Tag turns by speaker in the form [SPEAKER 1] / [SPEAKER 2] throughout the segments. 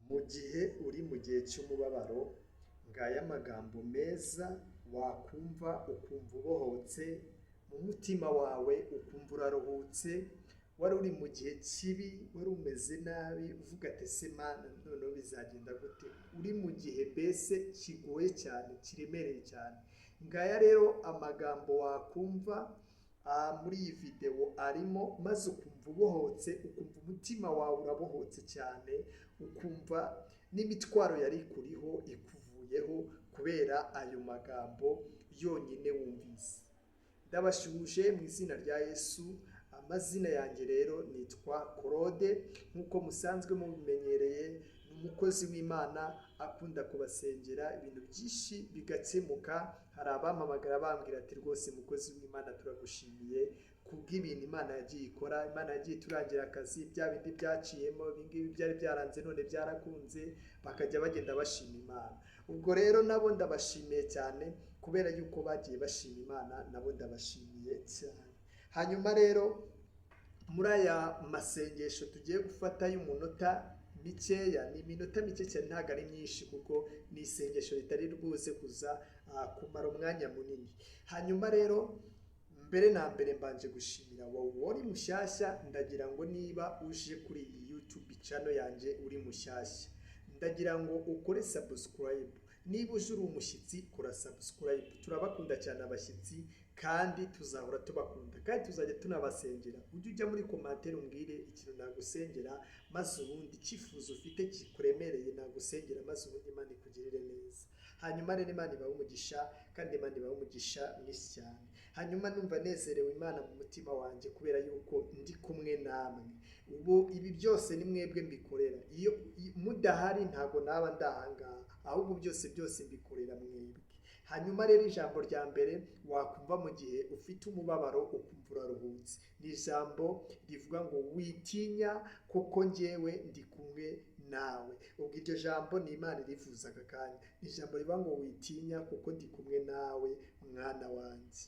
[SPEAKER 1] Mu gihe uri mu gihe cy'umubabaro, ngaya amagambo meza wakumva ukumva ubohotse, mu mutima wawe ukumva uraruhutse, wari uri mu gihe kibi, wari umeze nabi, uvuga ati ese Mana noneho bizagenda gute? Uri mu gihe mbese kigoye cyane, kiremereye cyane. Ngaya rero amagambo wakumva muri iyi videwo arimo, maze ukumva ubohotse, ukumva umutima wawe urabohotse cyane, ukumva n'imitwaro yari ikuriho ikuvuyeho kubera ayo magambo yonyine wumvise. Ndabashuje mu izina rya Yesu. Amazina yanjye rero nitwa Claude, nk'uko musanzwe mubimenyereye, ni umukozi w'Imana akunda kubasengera ibintu byinshi bigakemuka. Hari abampamagara bambwira ati rwose mukozi w'Imana turagushimiye kubw'ibintu Imana yagiye ikora. Imana yagiye turangira akazi, bya bindi byaciyemo, ibingibi byari byaranze none byarakunze, bakajya bagenda bashima Imana. Ubwo rero nabo ndabashimiye cyane kubera yuko bagiye bashima Imana, nabo ndabashimiye cyane. Hanyuma rero muri aya masengesho tugiye gufata y'umunota mikeya, ni iminota mike cyane ntabwo ari myinshi, kuko ni isengesho ritari rwose kuza kumara umwanya munini. Hanyuma rero mbere na mbere mbanje gushimira wowe uri mushyashya. Ndagira ngo niba uje kuri iyi YouTube channel yanjye uri mushyashya, ndagira ngo ukore subscribe. Niba uje uri umushyitsi, kora subscribe. Turabakunda cyane abashyitsi, kandi tuzahora tubakunda, kandi tuzajya tunabasengera. Ujye ujya muri commentaire umbwire ikintu nagusengera, maze ubundi icyifuzo ufite kikuremereye nagusengera, maze ubundi Imana ikugirire neza. Hanyuma rero Imana ibahe umugisha, kandi Imana ibahe umugisha mwinshi cyane. Hanyuma numva nezerewe Imana mu mutima wanjye kubera yuko ndi kumwe namwe. Ubu ibi byose ni mwebwe mbikorera. Iyo mudahari ntago naba ndahangaha, ahubwo byose mbikorera mwebwe. Hanyuma rero ijambo rya mbere wakumva mu gihe ufite umubabaro ukumva uraruhutse, ni ijambo rivuga ngo witinya kuko njyewe ndi kumwe nawe. Ubwo iryo jambo ni Imana irivuza aka kanya. Ni ijambo rivuga ngo witinya kuko ndi kumwe nawe mwana wanjye.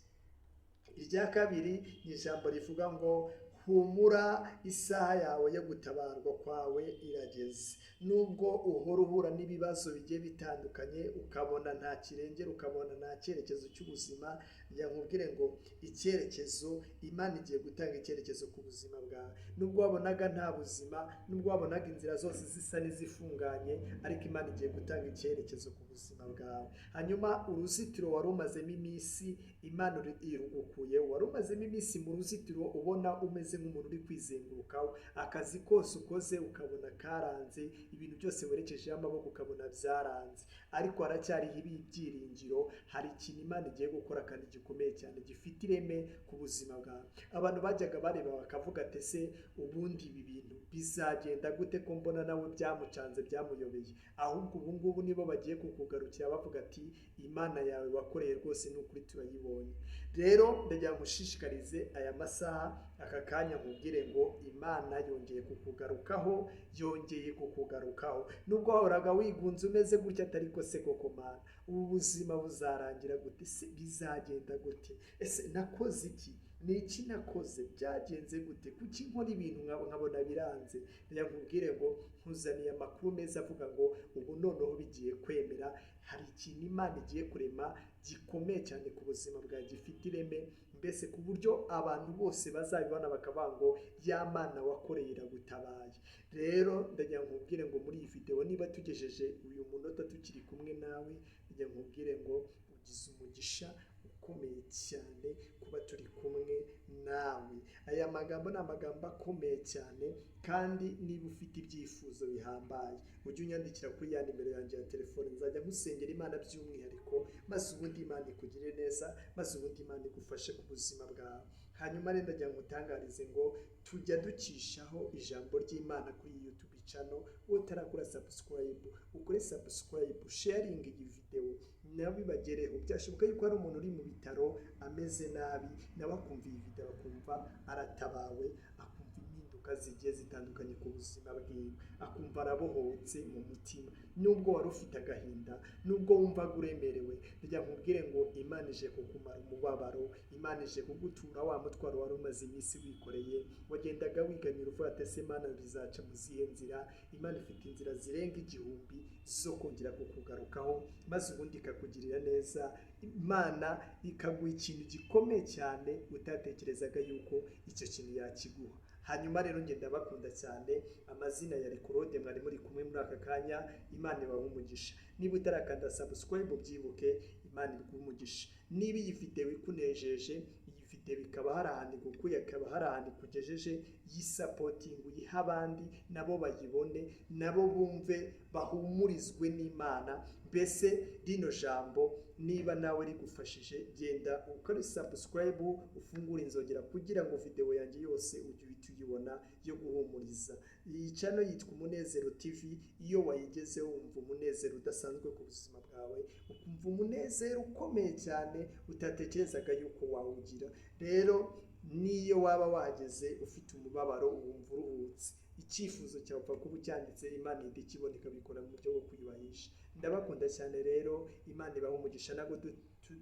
[SPEAKER 1] Irya kabiri ni ijambo rivuga ngo humura, isaha yawe yo gutabarwa kwawe irageze. Nubwo uhora uhura n'ibibazo bigiye bitandukanye, ukabona nta kirengera, ukabona nta cyerekezo cy'ubuzima, njya nkubwire ngo icyerekezo, Imana igiye gutanga icyerekezo ku buzima bwawe. Nubwo wabonaga nta buzima, nubwo wabonaga inzira zose zisa n'izifunganye, ariko Imana igiye gutanga icyerekezo ku buzima bwawe. Hanyuma uruzitiro wari umazemo iminsi, Imana irugukuyeho. Wari umazemo iminsi mu ruzitiro ubona umeze nk'umuntu uri kwizengurukaho, akazi kose ukoze ukabona karanze, ibintu byose werekejeho amaboko ukabona byaranze, ariko haracyariho ibyiringiro. Hari ikintu Imana igiye gukora kandi gikomeye cyane, gifite ireme ku buzima bwawe. Abantu bajyaga bareba bakavuga ati ese ubundi ibi bintu bizagenda gute ko mbona nawe byamucanze, byamuyobeye? Ahubwo ubu ngubu nibo bagiye kukugarukira bavuga ati Imana yawe wakoreye rwose ni ukuri turayibonye. Rero ndagira ngo ushishikarize aya masaha, aka kanya nkubwire ngo Imana yongeye kukugarukaho, yongeye kukugarukaho. Nubwo wahoraga wigunze umeze gutya, atari ko se koko Mana ubu buzima buzarangira gute? Se bizagenda gute? Ese nakoze iki? Ni iki nakoze? Byagenze gute? Kuki nkora ibintu nkabona biranze? Ndagira nkubwire ngo nkuzaniye amakuru meza avuga ngo ubu noneho bigiye kwemera. Hari ikintu Imana igiye kurema gikomeye cyane ku buzima bwawe, gifite ireme, mbese ku buryo abantu bose bazabibona bakavuga ngo ya Mana wakoreye iragutabaye. Rero ndagira nkubwire ngo muri iyi video, niba tugejeje uyu munota tukiri kumwe nawe, ndagira nkubwire ngo ugize umugisha ukomeye cyane kuba turi kumwe nawe. Aya magambo ni amagambo akomeye cyane, kandi niba ufite ibyifuzo bihambaye, ujye unyandikira kuri ya nimero yanjye ya telefone. Nzajya ngusengera Imana by'umwihariko, maze ubundi Imana ikugire neza, maze ubundi Imana igufashe ku buzima bwawe. Hanyuma rero ndagira ngo utangarize ngo tujya ducishaho ijambo ry'Imana kuri YouTube channel. Utarakora subscribe, ukore subscribe, sharing iyi video nawe bibagereho. Byashoboka yuko hari umuntu uri mu bitaro ameze nabi, nawe akumva iyi video akumva aratabawe, akumva impinduka impinduka zigiye zitandukanye ku buzima bwiwe, akumva arabohotse mu mutima. Nubwo wari ufite agahinda, nubwo wumvaga uremerewe, rya nkubwire ngo Imana ije kukumara umubabaro, Imana ije kugutura wa mutwaro wari umaze iminsi wikoreye, wagendaga wiganyira uvuga ati ese Mana bizaca mu zihe nzira? Imana ifite inzira zirenga 1000 zo kongera kukugarukaho, maze ubundi ikakugirira neza. Imana ikaguha ikintu gikomeye cyane utatekerezaga yuko icyo kintu yakiguha. Hanyuma rero ngenda bakunda cyane, amazina ya Claude mwari muri kumwe muri aka kanya. Imana ibahe umugisha. Niba utarakanda subscribe ubyibuke, Imana iguhe umugisha. Niba iyi video ikunejeje, iyi video bikaba hari ahantu gukuye, akaba hari ahantu kugejeje, yisapoting uyiha abandi nabo bayibone, nabo bumve bahumurizwe n'Imana. Mbese rino jambo niba nawe rigufashije, genda ukore subscribe, ufungure inzogera kugira ngo video yanjye yose ujye uyibona yo guhumuriza. Iyi channel yitwa Umunezero TV. Iyo wayigezeho wumva umunezero udasanzwe ku buzima bwawe, ukumva umunezero ukomeye cyane utatekerezaga yuko wawugira. Rero niyo waba wageze ufite umubabaro, wumva uruhutse, icyifuzo cyawe upfa kuba ucyanditse, Imana idikiboneka bikora mu buryo bwo kwiyubahisha. Ndabakunda cyane rero, Imana ibahe umugisha. Ntabwo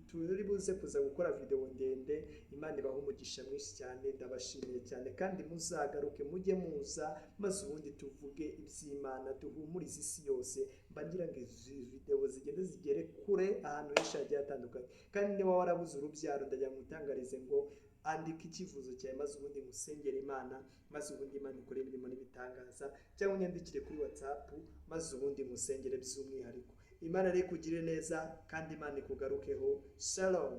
[SPEAKER 1] turi buze kuza gukora video ndende. Imana ibahe umugisha mwinshi cyane, ndabashimiye cyane, kandi muzagaruke mujye muza, maze ubundi tuvuge iby'Imana, duhumurize isi yose. Mbagira ngo izi video zigende zigere kure ahantu henshi hagiye hatandukanye. Kandi niba warabuze urubyaro, ndagira ngo utangarize ngo andika icyifuzo cyawe, maze ubundi musengere Imana, maze ubundi Imana ikore imirimo n'ibitangaza. Cyangwa unyandikire kuri WhatsApp, maze ubundi musengere by'umwihariko. Imana rero ikugire neza, kandi Imana ikugarukeho. Shalom.